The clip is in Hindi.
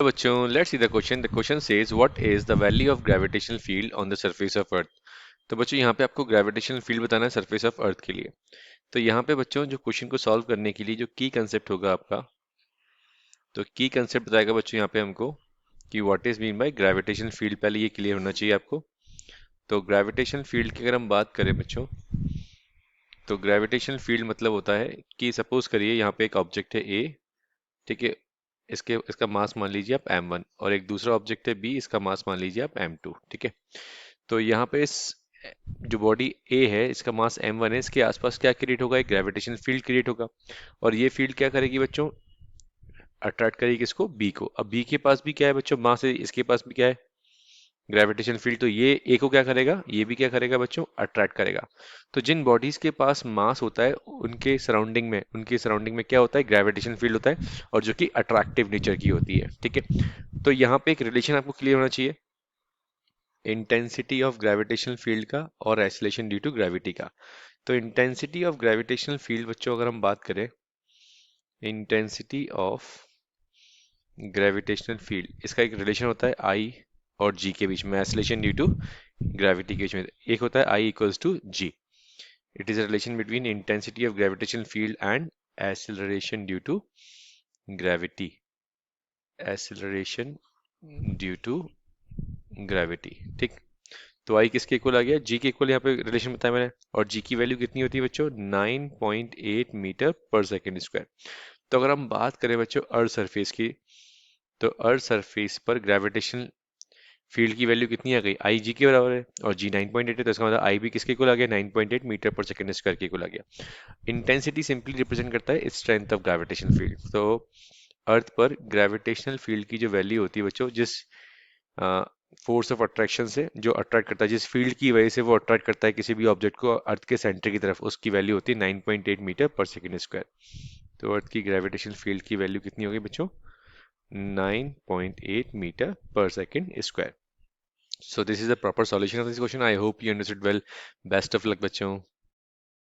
तो बच्चों let's see the question says what is the value of gravitational field on the surface of earth. तो बच्चों यहाँ पे आपको ग्रेविटेशनल फील्ड बताना है सरफेस ऑफ अर्थ के लिए। तो यहाँ पे बच्चों जो क्वेश्चन को सॉल्व करने के लिए जो की कंसेप्ट होगा आपका, तो की कंसेप्ट बताएगा बच्चों यहाँ पे हमको कि what is mean by gravitational field, पहले ये क्लियर होना चाहिए आपको। तो ग्रेविटेशनल फील्ड की अगर हम बात करें बच्चों, तो ग्रेविटेशनल फील्ड मतलब होता है कि सपोज करिए यहाँ पे एक ऑब्जेक्ट है ए, ठीक है। इसका मास मान लीजिए आप m1 और एक दूसरा ऑब्जेक्ट है बी, इसका मास मान लीजिए आप m2, ठीक है। तो यहाँ पे इस जो बॉडी ए है इसका मास m1 है, इसके आसपास क्या क्रिएट होगा, एक ग्रेविटेशनल फील्ड क्रिएट होगा। और ये फील्ड क्या करेगी बच्चों, अट्रैक्ट करेगी किसको, बी को। अब बी के पास भी क्या है बच्चों, मास है, इसके पास भी क्या है, ग्रेविटेशनल फील्ड। तो ये ए को क्या करेगा, ये भी क्या करेगा बच्चों, अट्रैक्ट करेगा। तो जिन बॉडीज के पास मास होता है उनके सराउंडिंग में क्या होता है, ग्रेविटेशनल फील्ड होता है, और जो कि अट्रैक्टिव नेचर की होती है, ठीक है। तो यहाँ पे एक रिलेशन आपको क्लियर होना चाहिए, इंटेंसिटी ऑफ ग्रेविटेशनल फील्ड का और एक्सीलरेशन ड्यू टू ग्रेविटी का। तो इंटेंसिटी ऑफ ग्रेविटेशनल फील्ड बच्चों अगर हम बात करें, इंटेंसिटी ऑफ ग्रेविटेशनल फील्ड, इसका एक रिलेशन होता है आई और जी के बीच में, एक्सीलरेशन ड्यू टू ग्रेविटी के बीच में एक होता है I equals to g. It is a relation between intensity of gravitational field and acceleration due to gravity, acceleration due to gravity, ठीक। तो आई किसके इक्वल आ गया, जी के इक्वल, यहाँ पे रिलेशन बताया मैंने। और जी की वैल्यू कितनी होती है बच्चों, 9.8 मीटर पर सेकेंड स्क्वायर। तो अगर हम बात करें बच्चों अर्थ सरफेस की, तो अर्थ सरफेस पर ग्रेविटेशनल फील्ड की वैल्यू कितनी आ गई, आई जी के बराबर है, और जी 9.8 है, तो इसका मतलब आई भी किसके इक्वल आ गया, 9.8 मीटर पर सेकेंड स्क्वायर के इक्वल आ गया। इंटेंसिटी सिंपली रिप्रेजेंट करता है स्ट्रेंथ ऑफ ग्रेविटेशनल फील्ड। तो अर्थ पर ग्रेविटेशनल फील्ड की जो वैल्यू होती है बच्चों, जिस फोर्स ऑफ अट्रैक्शन से जो अट्रैक्ट करता है, जिस फील्ड की वजह से वो अट्रैक्ट करता है किसी भी ऑब्जेक्ट को अर्थ के सेंटर की तरफ, उसकी वैल्यू होती है 9.8 मीटर पर सेकेंड स्क्वायर। तो अर्थ की ग्रेविटेशनल फील्ड की वैल्यू कितनी होगी बच्चों, 9.8 metre per second square. So this is the proper solution of this question. I hope you understood well. Best of luck बच्चों।